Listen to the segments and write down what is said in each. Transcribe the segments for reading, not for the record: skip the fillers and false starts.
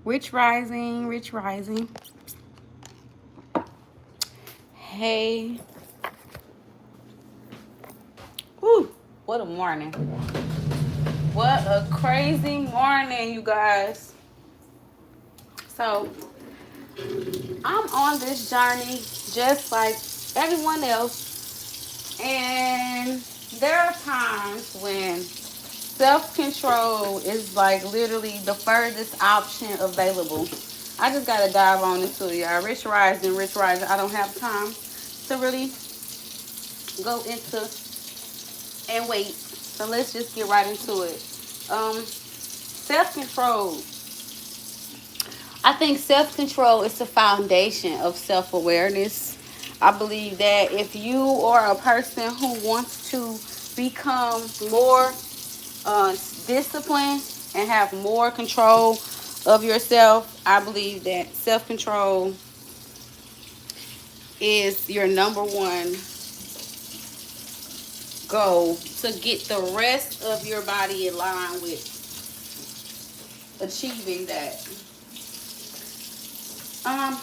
Rich Rising, Rich Rising. Hey. Whew, what a morning. What a crazy morning, you guys. So, I'm on this journey just like everyone else. And there are times when self-control is like literally the furthest option available. I just gotta dive on into it, y'all. Rich Rising, Rich Rising. I don't have time to really go into and wait. So let's just get right into it. Self-control. I think self-control is the foundation of self-awareness. I believe that if you are a person who wants to become more disciplined and have more control of yourself, I believe that self-control is your number one goal to get the rest of your body in line with achieving that. Um,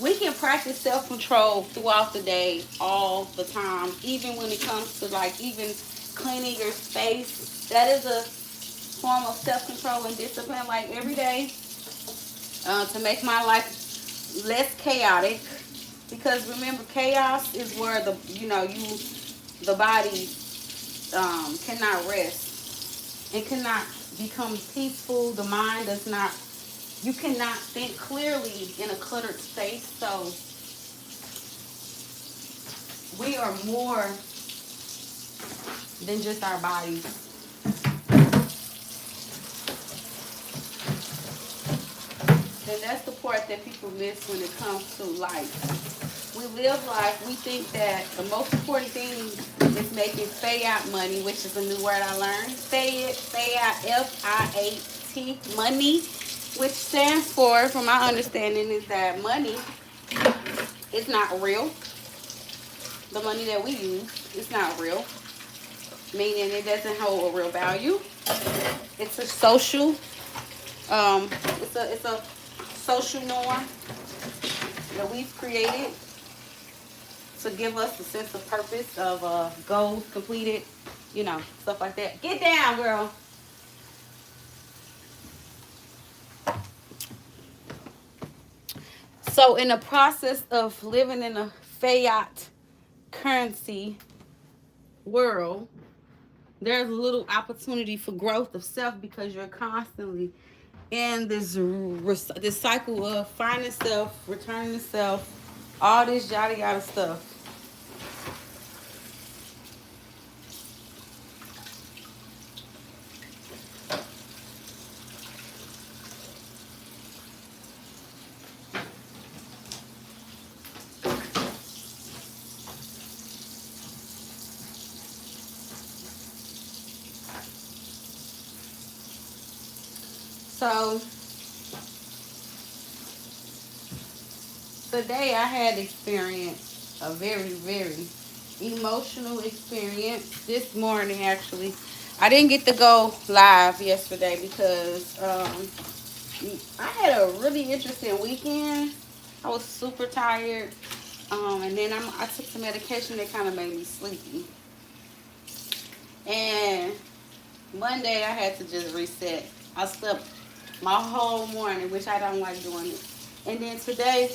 we can practice self-control throughout the day, all the time, even when it comes to like even cleaning your space. That is a form of self-control and discipline. Like every day, to make my life less chaotic. Because remember, chaos is where the body cannot rest. It cannot become peaceful. The mind does not. You cannot think clearly in a cluttered space. So we are more than just our bodies. And that's the part that people miss when it comes to life. We live life, we think that the most important thing is making Fayat money, which is a new word I learned. Fayat, F-I-A-T, money, which stands for my understanding, is that money is not real. The money that we use is not real, meaning it doesn't hold a real value. It's a social, it's a social norm that we've created to give us a sense of purpose of goals completed, stuff like that. Get down, girl. So in the process of living in a fiat currency world, there's little opportunity for growth of self because you're constantly in this cycle of finding self, returning to self, all this yada yada stuff. So today I had experienced a very, very emotional experience this morning actually. I didn't get to go live yesterday because I had a really interesting weekend. I was super tired. And then I took some medication that kind of made me sleepy. And Monday I had to just reset. I slept my whole morning, which I don't like doing it. And then today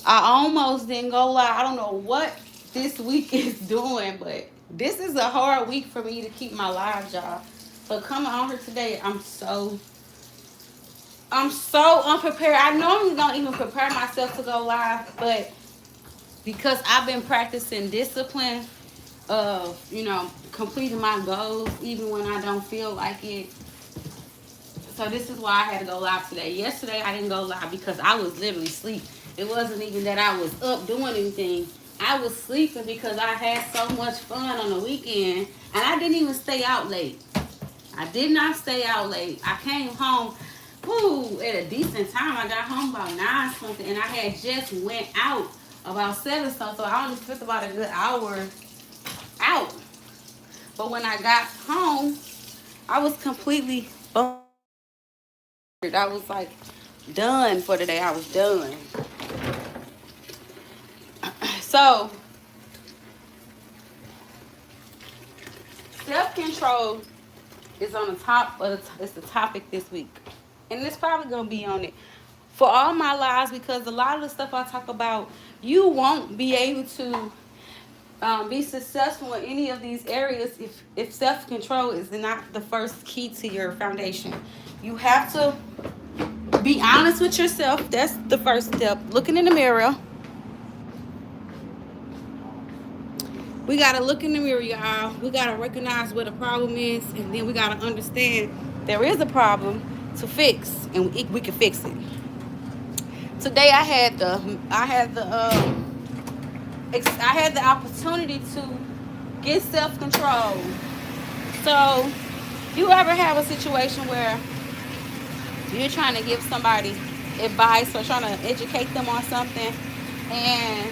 I almost didn't go live. I don't know what this week is doing, but this is a hard week for me to keep my live job. So coming on here today, I'm so unprepared. I normally don't even prepare myself to go live, but because I've been practicing discipline of, completing my goals even when I don't feel like it. So this is why I had to go live today. Yesterday I didn't go live because I was literally asleep. It wasn't even that I was up doing anything. I was sleeping because I had so much fun on the weekend and I didn't even stay out late. I did not stay out late. I came home at a decent time. I got home about 9 something and I had just went out about 7 something. So I only spent about a good hour out. But when I got home, I was completely I was like done for today. I was done. So, self-control is on the top of it's the topic this week. And it's probably going to be on it for all my lives, because a lot of the stuff I talk about, you won't be able to be successful in any of these areas if self-control is not the first key to your foundation. You have to be honest with yourself. That's the first step. Looking in the mirror. We got to look in the mirror, y'all. We got to recognize what the problem is, and then we got to understand there is a problem to fix, and we can fix it. Today I had the opportunity to get self-control. So, you ever have a situation where you're trying to give somebody advice or trying to educate them on something, and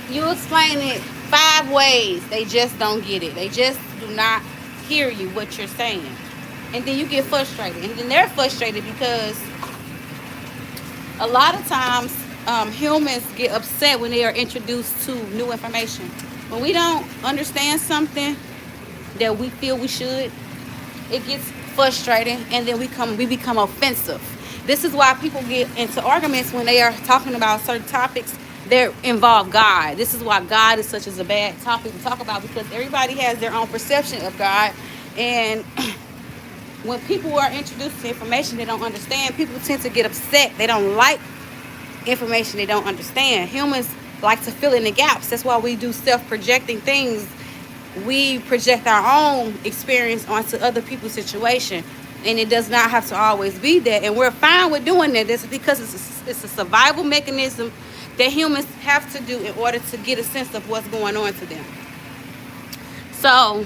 you explain it 5 ways, they just don't get it. They just do not hear you, what you're saying. And then you get frustrated. And then they're frustrated because a lot of times humans get upset when they are introduced to new information. When we don't understand something that we feel we should, it gets frustrating, and then we become offensive. This is why people get into arguments when they are talking about certain topics that involve God. This is why God is such as a bad topic to talk about, because everybody has their own perception of God. And when people are introduced to information they don't understand, people tend to get upset. They don't like information they don't understand. Humans like to fill in the gaps. That's why we do self-projecting things. We project our own experience onto other people's situation, and it does not have to always be that. And we're fine with doing that. That's because it's a survival mechanism that humans have to do in order to get a sense of what's going on to them. So,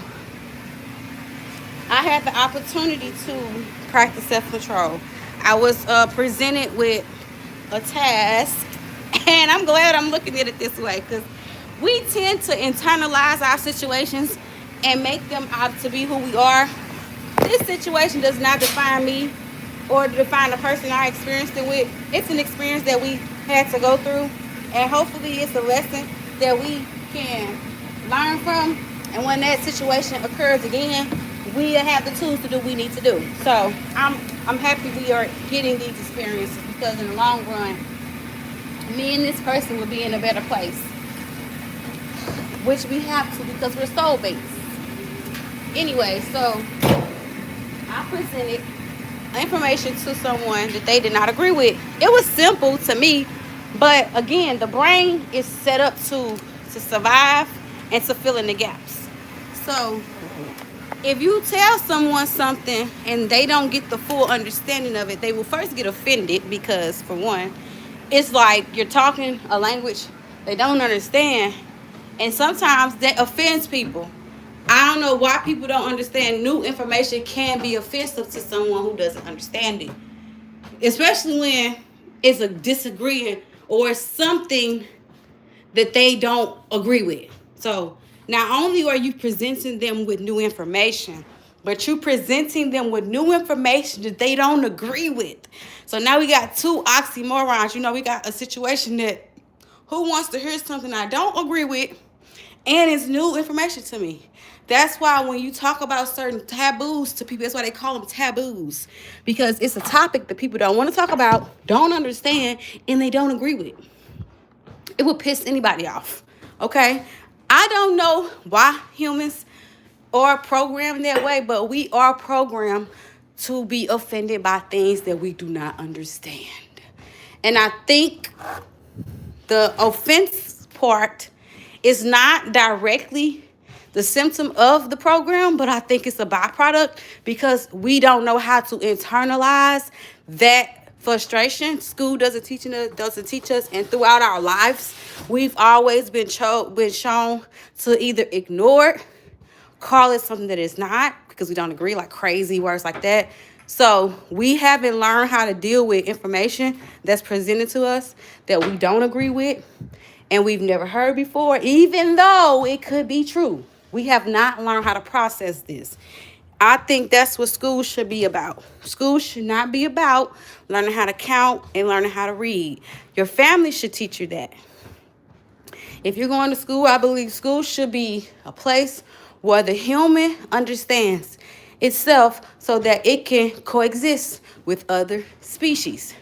I had the opportunity to practice self-control. I was presented with a task, and I'm glad I'm looking at it this way, because we tend to internalize our situations and make them out to be who we are. This situation does not define me or define the person I experienced it with. It's an experience that we had to go through, and hopefully it's a lesson that we can learn from. And when that situation occurs again, we have the tools to do what we need to do. So I'm happy we are getting these experiences, because in the long run, me and this person will be in a better place, which we have to, because we're soulmates. Anyway, so I presented information to someone that they did not agree with. It was simple to me, but again, the brain is set up to survive and to fill in the gaps. So if you tell someone something and they don't get the full understanding of it, they will first get offended, because for one, it's like you're talking a language they don't understand, and sometimes that offends people. I don't know why people don't understand new information can be offensive to someone who doesn't understand it, especially when it's a disagreeing or something that they don't agree with. So not only are you presenting them with new information, but you're presenting them with new information that they don't agree with. So now we got 2 oxymorons. You know, we got a situation that who wants to hear something I don't agree with, and it's new information to me. That's why when you talk about certain taboos to people, that's why they call them taboos, because it's a topic that people don't want to talk about, don't understand, and they don't agree with. It will piss anybody off, okay? I don't know why humans are programmed that way, but we are programmed to be offended by things that we do not understand. And I think the offense part is not directly the symptom of the program, but I think it's a byproduct, because we don't know how to internalize that frustration. School doesn't teach us, and throughout our lives, we've always been shown to either ignore it, call it something that it's not, because we don't agree, like crazy words like that. So we haven't learned how to deal with information that's presented to us that we don't agree with and we've never heard before, even though it could be true. We have not learned how to process this. I think that's what school should be about. School should not be about learning how to count and learning how to read. Your family should teach you that. If you're going to school, I believe school should be a place where the human understands itself so that it can coexist with other species.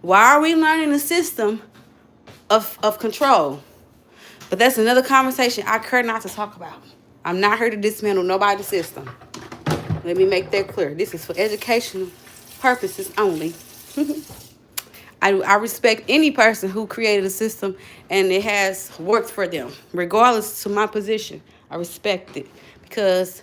Why are we learning a system of control? But that's another conversation I care not to talk about. I'm not here to dismantle nobody's system. Let me make that clear. This is for educational purposes only. I respect any person who created a system and it has worked for them, regardless to my position. I respect it because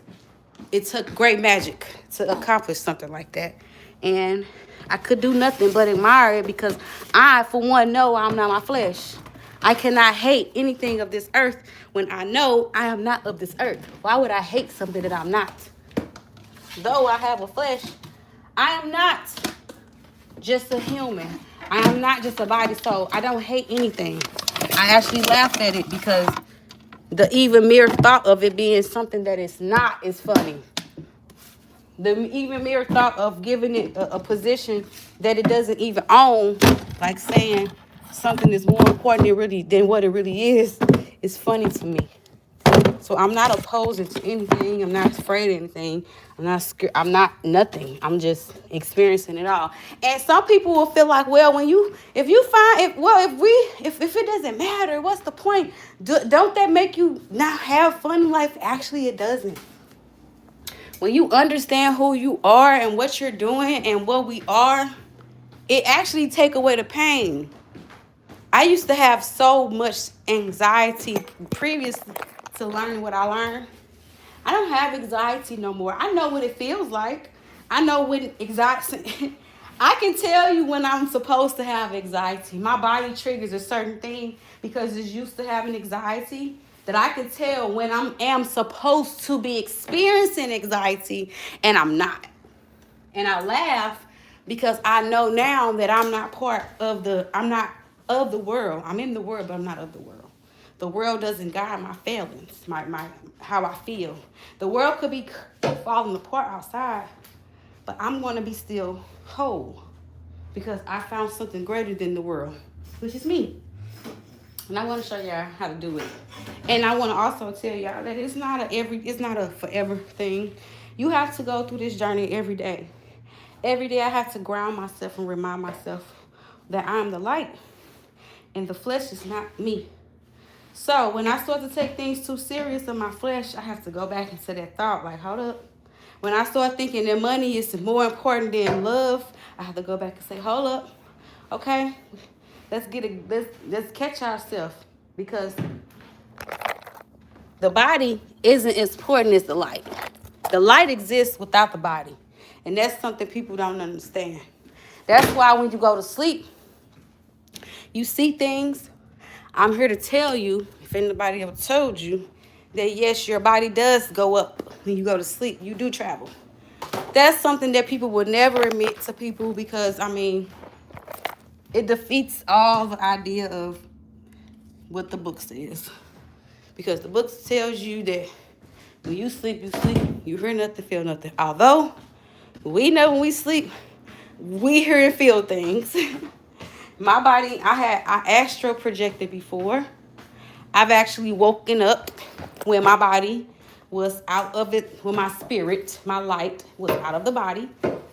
it took great magic to accomplish something like that. And I could do nothing but admire it because I, for one, know I'm not my flesh. I cannot hate anything of this earth when I know I am not of this earth. Why would I hate something that I'm not? Though I have a flesh, I am not just a human. I am not just a body, so I don't hate anything. I actually laugh at it because the even mere thought of it being something that it's not is funny. The even mere thought of giving it a position that it doesn't even own, like saying something is more important than what it really is funny to me. So I'm not opposing to anything. I'm not afraid of anything. I'm not scared. I'm not nothing. I'm just experiencing it all. And some people will feel like, well, if it doesn't matter, what's the point? Don't that make you not have fun in life? Actually, it doesn't. When you understand who you are and what you're doing and what we are, it actually take away the pain. I used to have so much anxiety previous to learning what I learned. I don't have anxiety no more. I know what it feels like. I know when anxiety. I can tell you when I'm supposed to have anxiety. My body triggers a certain thing because it's used to having anxiety that I can tell when I am supposed to be experiencing anxiety and I'm not. And I laugh because I know now that I'm not of the world. I'm in the world, but I'm not of the world. The world doesn't guide my feelings, my how I feel. The world could be falling apart outside, but I'm going to be still whole because I found something greater than the world, which is me. And I want to show y'all how to do it. And I want to also tell y'all that it's not a forever thing. You have to go through this journey every day. Every day I have to ground myself and remind myself that I'm the light and the flesh is not me. So when I start to take things too serious in my flesh, I have to go back into that thought like, hold up. When I start thinking that money is more important than love, I have to go back and say, hold up. Okay, let's catch ourselves because the body isn't as important as the light. The light exists without the body. And that's something people don't understand. That's why when you go to sleep, you see things. I'm here to tell you, if anybody ever told you, that yes, your body does go up when you go to sleep. You do travel. That's something that people would never admit to people because, it defeats all the idea of what the book says. Because the book tells you that when you sleep, you sleep. You hear nothing, feel nothing. Although, we know when we sleep, we hear and feel things. My body, I astral projected before. I've actually woken up when my body was out of it, when my spirit, my light was out of the body.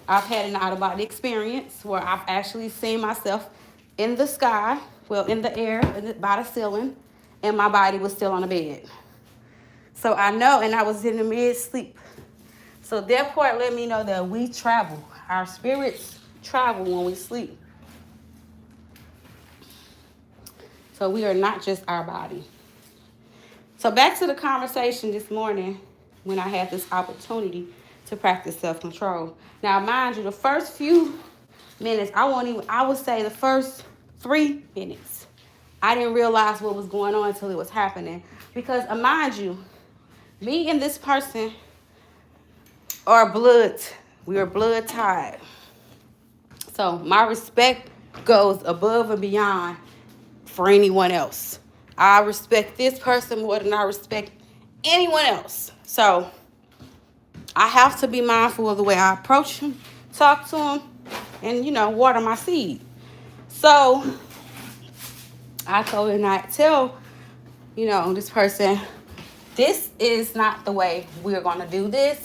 I've had an out-of-body experience where I've actually seen myself in the sky, in the air, by the ceiling, and my body was still on the bed. So I know, and I was in the mid-sleep. So that part let me know that we travel. Our spirits travel when we sleep. So we are not just our body. So back to the conversation this morning when I had this opportunity to practice self-control. Now, mind you, the first few minutes, I would say the first 3 minutes, I didn't realize what was going on until it was happening. Because mind you, me and this person are we are blood tied. So my respect goes above and beyond for anyone else. I respect this person more than I respect anyone else. So I have to be mindful of the way I approach him, talk to him, and, you know, water my seed. So I told him not tell, you know, this person, this is not the way we're going to do this.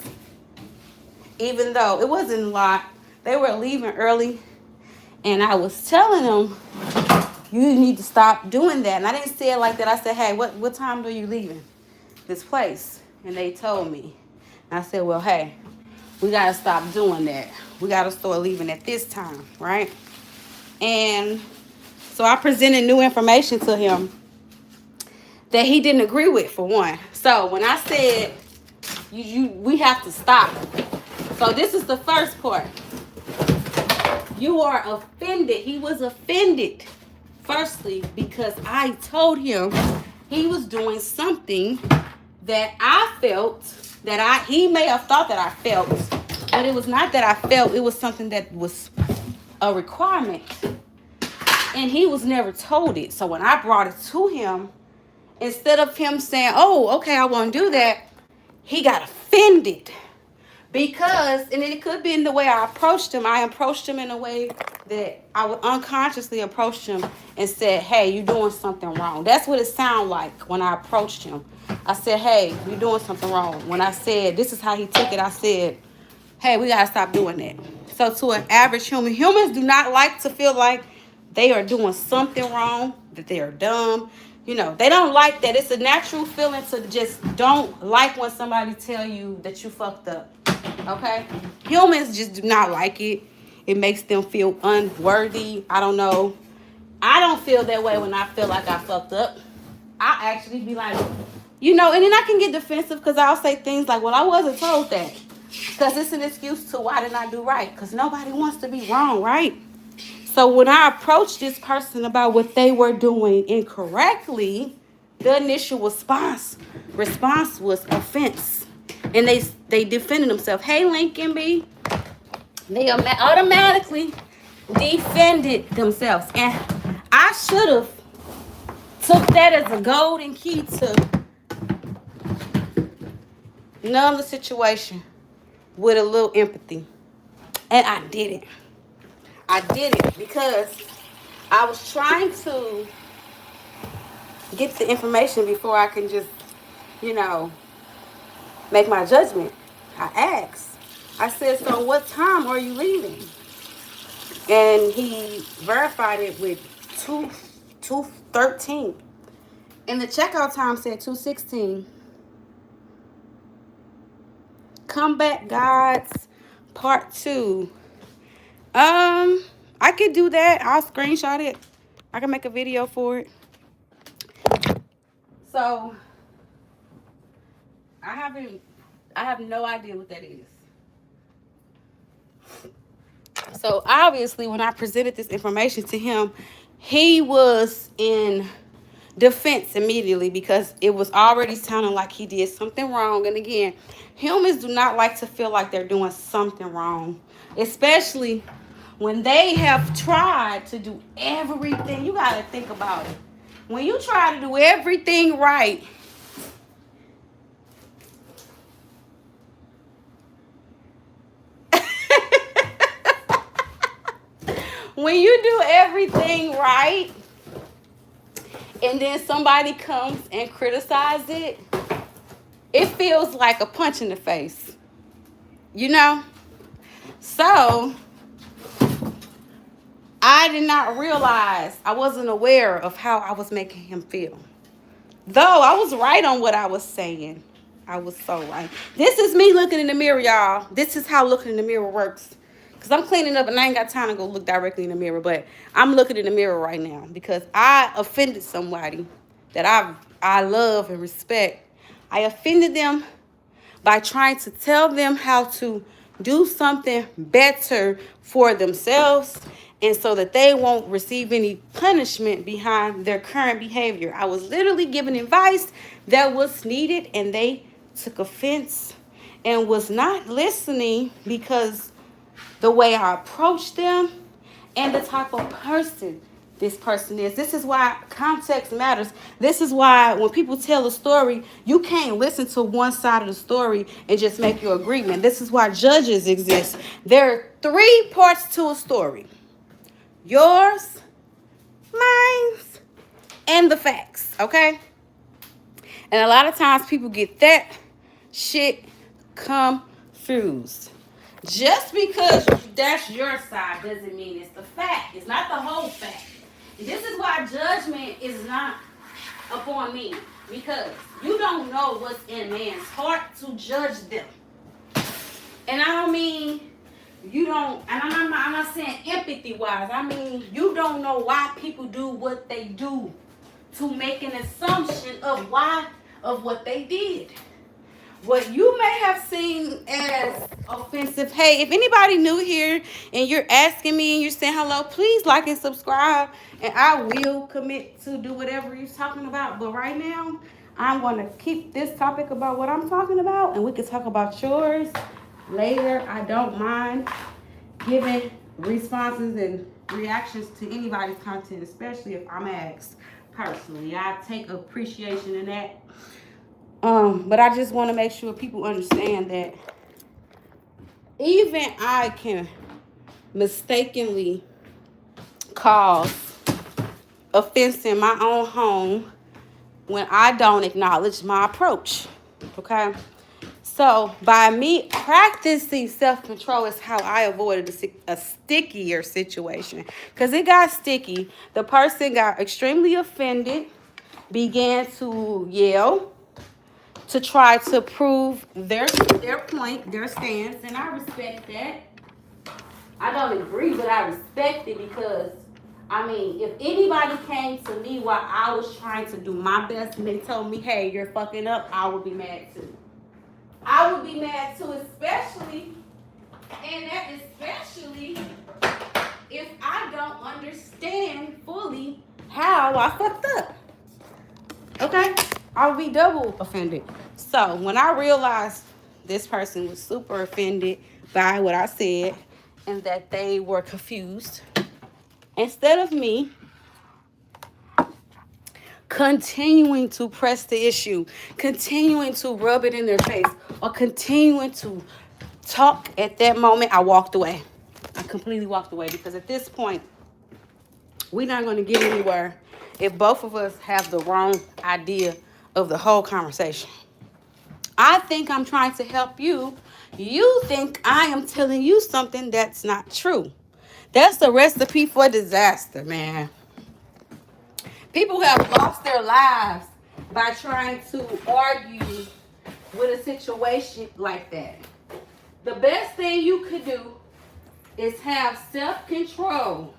Even though it wasn't a lot, they were leaving early, and I was telling them, you need to stop doing that. And I didn't say it like that. I said, hey, what time are you leaving this place? And they told me. And I said, well, hey, we got to stop doing that. We got to start leaving at this time, right? And so I presented new information to him that he didn't agree with, for one. So when I said, we have to stop. So this is the first part. You are offended. He was offended. Firstly, because I told him he was doing something that I felt, he may have thought that I felt, but it was not that I felt. It was something that was a requirement. And he was never told it. So when I brought it to him, instead of him saying, oh, okay, I won't do that, he got offended. Because, and it could be in the way I approached him. I approached him in a way that I would unconsciously approach him and said, hey, you're doing something wrong. That's what it sounded like when I approached him. I said, hey, you're doing something wrong. When I said, this is how he took it, I said, hey, we got to stop doing that. So to an average human, humans do not like to feel like they are doing something wrong, that they are dumb. You know, they don't like that. It's a natural feeling to just don't like when somebody tell you that you fucked up. Okay? Humans just do not like it. It makes them feel unworthy. I don't know. I don't feel that way when I feel like I fucked up. I actually be like, you know, and then I can get defensive because I'll say things like, well, I wasn't told that. Because it's an excuse to why didn't I do right? Because nobody wants to be wrong, right? So when I approached this person about what they were doing incorrectly, the initial response was offense. And they defended themselves. Hey, Lincoln B. They automatically defended themselves. And I should have took that as a golden key to numb the situation with a little empathy. And I didn't. I did it because I was trying to get the information before I can just, you know, make my judgment. I asked. I said, so what time are you leaving? And he verified it with 2:13. And the checkout time said 2:16. Comeback Guides Part 2. I could do that. I'll screenshot it. I can make a video for it. So I have no idea what that is. So obviously when I presented this information to him, he was in defense immediately because it was already sounding like he did something wrong. And again, humans do not like to feel like they're doing something wrong, especially when they have tried to do everything. You got to think about it. When you try to do everything right, when you do everything right, and then somebody comes and criticizes it, it feels like a punch in the face. You know? So I did not realize, I wasn't aware of how I was making him feel. Though I was right on what I was saying. I was so right. This is me looking in the mirror, y'all. This is how looking in the mirror works. Because I'm cleaning up and I ain't got time to go look directly in the mirror. But I'm looking in the mirror right now because I offended somebody that I love and respect. I offended them by trying to tell them how to do something better for themselves and so that they won't receive any punishment behind their current behavior. I was literally giving advice that was needed, and they took offense and was not listening because the way I approached them and the type of person this person is. This is why context matters. This is why when people tell a story, you can't listen to one side of the story and just make your agreement. This is why judges exist. There are 3 parts to a story: yours, mine, and the facts, okay? And a lot of times people get that shit confused. Just because that's your side doesn't mean it's the fact. It's not the whole fact. This is why judgment is not upon me, because you don't know what's in man's heart to judge them. And I don't mean you don't, and I'm not saying empathy wise. I mean you don't know why people do what they do to make an assumption of why of what they did. What you may have seen as offensive. Hey, if anybody new here and you're asking me and you're saying hello, please like and subscribe, and I will commit to do whatever you're talking about. But right now, I'm going to keep this topic about what I'm talking about, and we can talk about yours later. I don't mind giving responses and reactions to anybody's content, especially if I'm asked personally. I take appreciation in that. But I just want to make sure people understand that even I can mistakenly cause offense in my own home when I don't acknowledge my approach. Okay? So by me practicing self-control is how I avoided a stickier situation. Because it got sticky. The person got extremely offended, began to yell, to try to prove their point, their stance, and I respect that. I don't agree, but I respect it because, I mean, if anybody came to me while I was trying to do my best and they told me, hey, you're fucking up, I would be mad too. I would be mad too, especially if I don't understand fully how I fucked up. Okay? I would be double offended. So when I realized this person was super offended by what I said and that they were confused, instead of me continuing to press the issue, continuing to rub it in their face, or continuing to talk at that moment, I walked away. I completely walked away because at this point, we're not going to get anywhere if both of us have the wrong idea of the whole conversation. I think I'm trying to help you. You think I am telling you something that's not true. That's a recipe for disaster, man. People have lost their lives by trying to argue with a situation like that. The best thing you could do is have self-control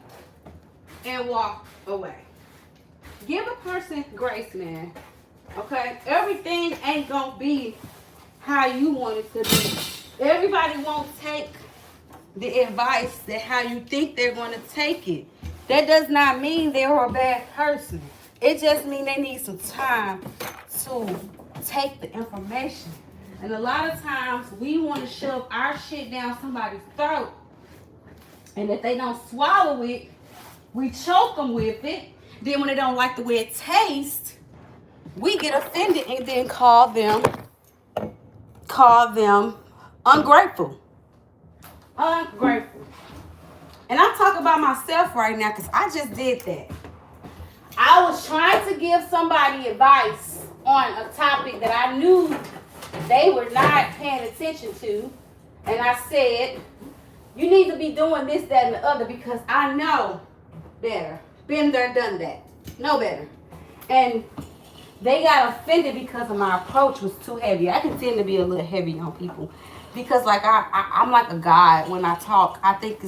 and walk away. Give a person grace, man. Okay? Everything ain't gonna be how you want it to be. Everybody won't take the advice that how you think they're gonna take it. That does not mean they're a bad person. It just means they need some time to take the information. And a lot of times we want to shove our shit down somebody's throat. And if they don't swallow it, we choke them with it. Then when they don't like the way it tastes, we get offended and then call them ungrateful. Ungrateful. And I'm talking about myself right now because I just did that. I was trying to give somebody advice on a topic that I knew they were not paying attention to. And I said, you need to be doing this, that, and the other because I know better. Been there, done that. Know better. And they got offended because of my approach was too heavy. I can tend to be a little heavy on people because, like, I'm like a guide when I talk. I think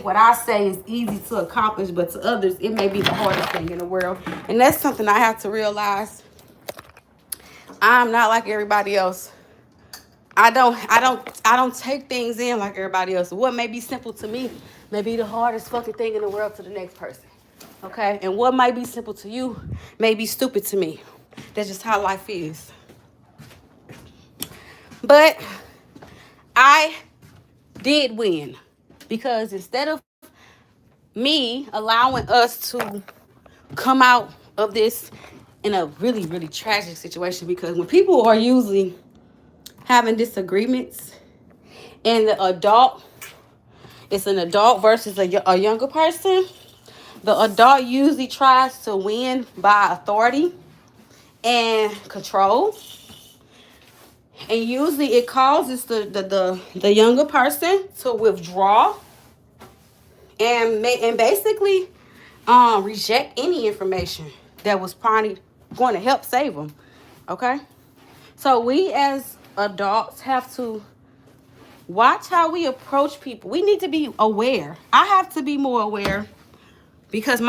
what I say is easy to accomplish, but to others it may be the hardest thing in the world. And that's something I have to realize. I'm not like everybody else. I don't take things in like everybody else. What may be simple to me may be the hardest fucking thing in the world to the next person. Okay? And what might be simple to you may be stupid to me. That's just how life is. But I did win because instead of me allowing us to come out of this in a really, really tragic situation, because when people are usually having disagreements and the adult, it's an adult versus a younger person, the adult usually tries to win by authority and control. And usually it causes the younger person to withdraw and basically reject any information that was probably going to help save them. Okay? So we as adults have to watch how we approach people. We need to be aware. I have to be more aware because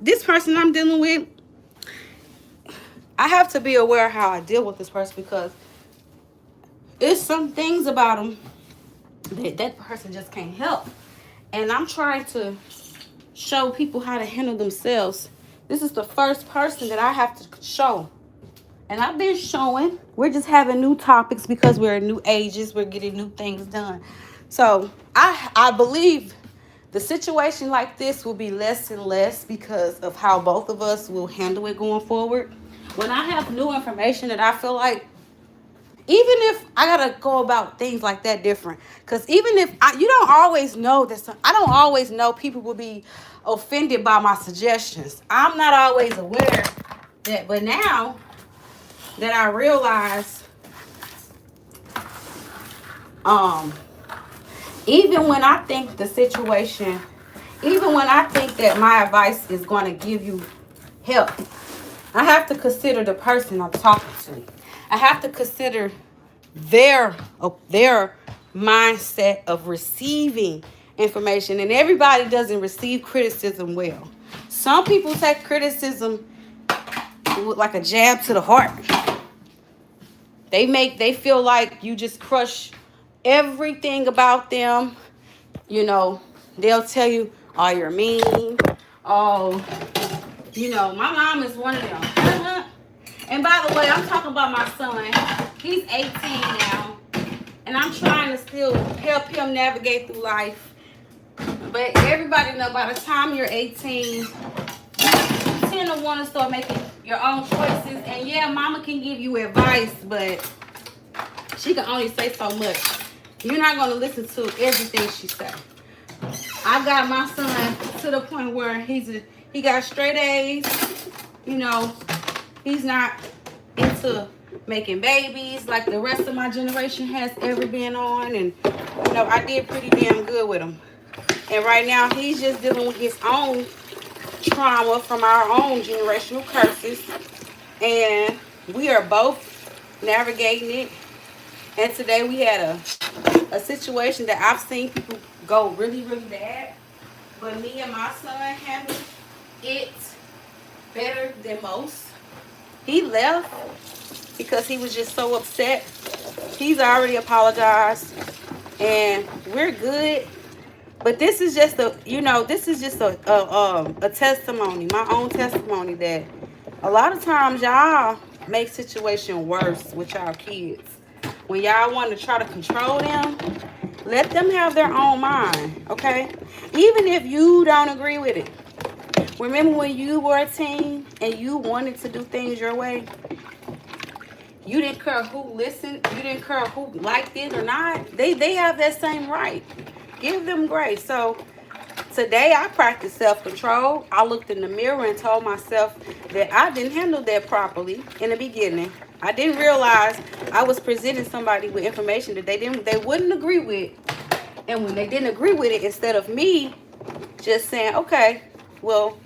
this person I'm dealing with, I have to be aware of how I deal with this person, because it's some things about them that person just can't help. And I'm trying to show people how to handle themselves. This is the first person that I have to show. And I've been showing. We're just having new topics because we're in new ages. We're getting new things done. So I believe the situation like this will be less and less because of how both of us will handle it going forward. When I have new information that I feel like, even if I gotta go about things like that different, because even if you don't always know that I don't always know people will be offended by my suggestions. I'm not always aware that, but now that I realize, even when I think the situation, even when I think that my advice is going to give you help, I have to consider the person I'm talking to. I have to consider their mindset of receiving information. And everybody doesn't receive criticism well. Some people take criticism like a jab to the heart. They feel like you just crush everything about them. You know, they'll tell you, oh, you're mean. Oh, my mom is one of them. And by the way, I'm talking about my son. He's 18 now. And I'm trying to still help him navigate through life. But everybody know by the time you're 18, you tend to want to start making your own choices. And yeah, mama can give you advice, but she can only say so much. You're not going to listen to everything she says. I got my son to the point where he got straight A's. He's not into making babies like the rest of my generation has ever been on. And, I did pretty damn good with him. And right now, he's just dealing with his own trauma from our own generational curses. And we are both navigating it. And today we had a situation that I've seen people go really, really bad. But me and my son handled it better than most. He left because he was just so upset. He's already apologized. And we're good. But this is just a testimony, my own testimony, that a lot of times y'all make situation worse with y'all kids. When y'all want to try to control them, let them have their own mind, okay? Even if you don't agree with it. Remember when you were a teen and you wanted to do things your way? You didn't care who listened. You didn't care who liked it or not. They have that same right. Give them grace. So today I practiced self-control. I looked in the mirror and told myself that I didn't handle that properly in the beginning. I didn't realize I was presenting somebody with information that they wouldn't agree with. And when they didn't agree with it, instead of me just saying, okay, well,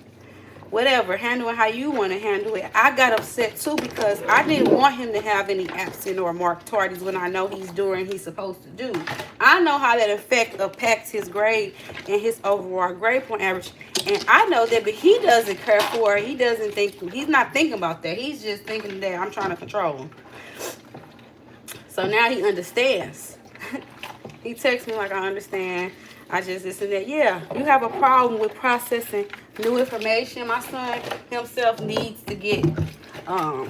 whatever, handle it how you want to handle it, I got upset too, because I didn't want him to have any absent or marked tardies when I know he's doing what he's supposed to do. I know how that impacts his grade and his overall grade point average. And I know that, but he doesn't care for it. He's not thinking about that. He's just thinking that I'm trying to control him. So now he understands. He texts me like, I understand. I just this and that. Yeah, you have a problem with processing new information. My son himself needs to get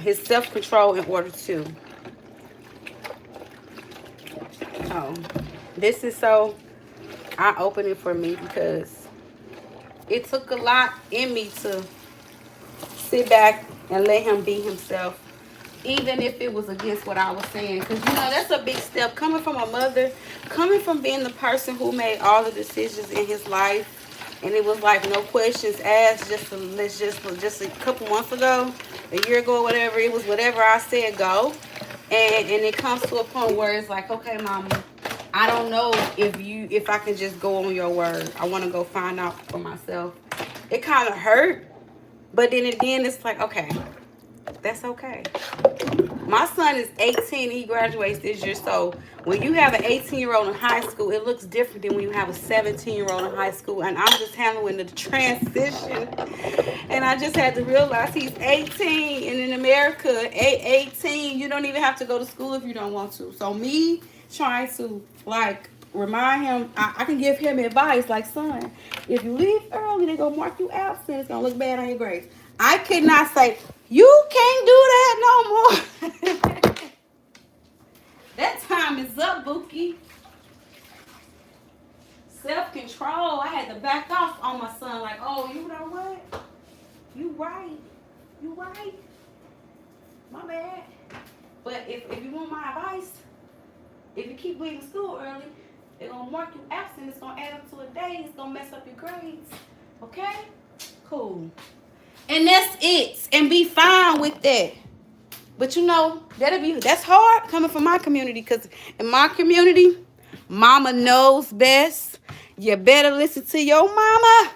his self-control in order to. This is so eye-opening for me, because it took a lot in me to sit back and let him be himself, even if it was against what I was saying. Because, that's a big step. Coming from a mother, coming from being the person who made all the decisions in his life, and it was like no questions asked, just a couple months ago, a year ago, or whatever, it was whatever I said, go. And it comes to a point where it's like, okay, mama, I don't know if I can just go on your word. I want to go find out for myself. It kind of hurt, but then it's like, okay, that's okay. My son is 18. He graduates this year. So when you have an 18-year-old in high school, it looks different than when you have a 17-year-old in high school. And I'm just handling the transition. And I just had to realize he's 18. And in America, 18, you don't even have to go to school if you don't want to. So me trying to, remind him, I can give him advice like, son, if you leave early, they're going to mark you absent. It's going to look bad on your grades. I could not say, you can't do that no more. That time is up, Bookie. Self-control. I had to back off on my son. Like, oh, you know what? You right. You right. My bad. But if you want my advice, if you keep leaving school early, they're going to mark you absent. It's going to add up to a day. It's going to mess up your grades. Okay? Cool. And that's it. And be fine with that. But that's hard coming from my community, because in my community, mama knows best. You better listen to your mama.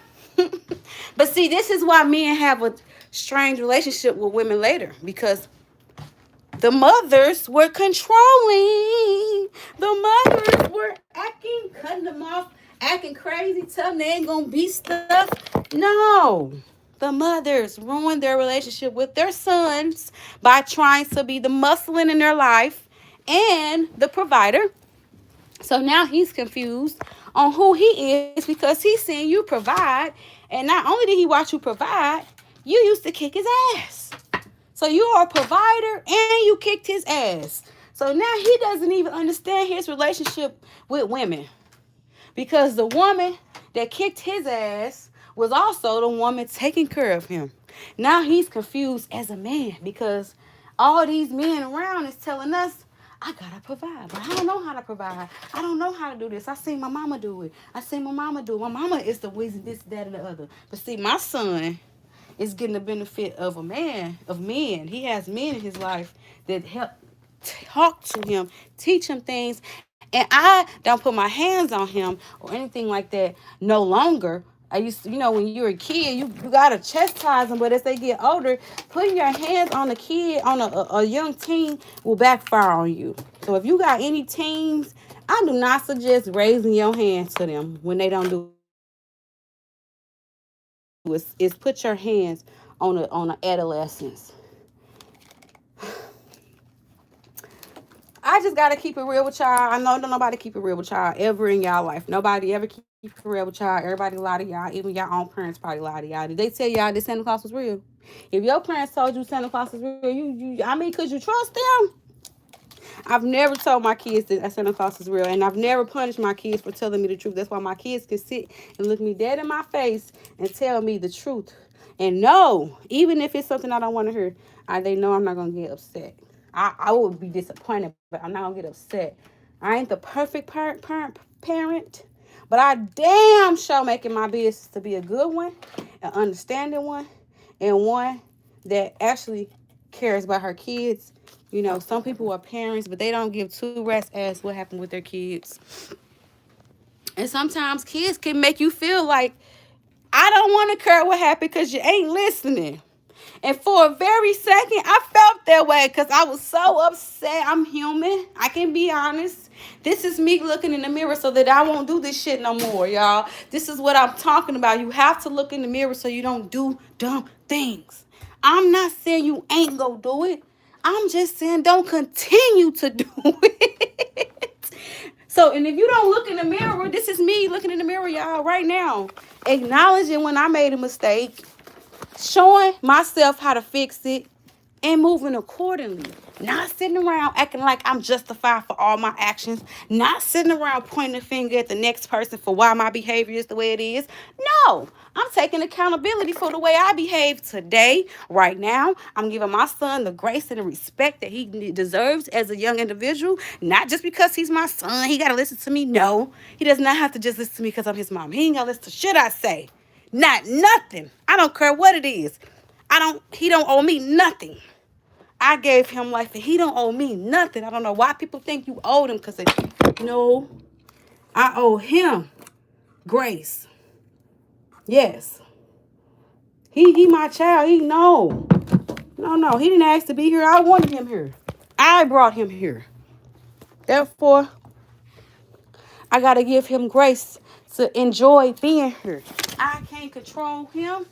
But see, this is why men have a strange relationship with women later, because the mothers were controlling. The mothers were cutting them off, acting crazy, telling them they ain't gonna be stuff. No. The mothers ruined their relationship with their sons by trying to be the muscling in their life and the provider. So now he's confused on who he is, because he's seeing you provide. And not only did he watch you provide, you used to kick his ass. So you are a provider and you kicked his ass. So now he doesn't even understand his relationship with women, because the woman that kicked his ass was also the woman taking care of him. Now he's confused as a man, because all these men around is telling us, I gotta provide, but I don't know how to provide. I don't know how to do this. I seen my mama do it. My mama is the reason this, that, and the other. But see, my son is getting the benefit of men. He has men in his life that help talk to him, teach him things. And I don't put my hands on him or anything like that no longer. I used to, when you're a kid, you got to chastise them. But as they get older, putting your hands on a kid, on a young teen, will backfire on you. So if you got any teens, I do not suggest raising your hands to them when they don't do it. Is put your hands on an adolescence. I just got to keep it real with y'all. I know don't nobody keep it real with y'all ever in y'all life. Nobody ever keep it real with y'all. Everybody lie to y'all. Even your own parents probably lie to y'all. Did they tell y'all that Santa Claus was real? If your parents told you Santa Claus was real, could you trust them? I've never told my kids that Santa Claus is real. And I've never punished my kids for telling me the truth. That's why my kids can sit and look me dead in my face and tell me the truth. And no, even if it's something I don't want to hear, they know I'm not going to get upset. I would be disappointed, but I'm not going to get upset. I ain't the perfect parent, but I damn sure making my business to be a good one, an understanding one, and one that actually cares about her kids. Some people are parents, but they don't give two rats ass what happened with their kids. And sometimes kids can make you feel like, I don't want to care what happened because you ain't listening. And for a very second, I felt that way because I was so upset. I'm human. I can be honest. This is me looking in the mirror so that I won't do this shit no more, y'all. This is what I'm talking about. You have to look in the mirror so you don't do dumb things. I'm not saying you ain't gonna do it. I'm just saying don't continue to do it. So, and if you don't look in the mirror, this is me looking in the mirror, y'all, right now. Acknowledging when I made a mistake. Showing myself how to fix it and moving accordingly. Not sitting around acting like I'm justified for all my actions. Not sitting around pointing a finger at the next person for why my behavior is the way it is. No, I'm taking accountability for the way I behave today, right now. I'm giving my son the grace and the respect that he deserves as a young individual. Not just because he's my son, he got to listen to me. No, he does not have to just listen to me because I'm his mom. He ain't got to listen to shit I say. Not nothing. I don't care what it is. He don't owe me nothing. I gave him life and he don't owe me nothing. I don't know why people think you owe him, because no, I owe him grace. Yes. He my child. No, he didn't ask to be here. I wanted him here. I brought him here. Therefore, I got to give him grace to enjoy being here. I can't control him.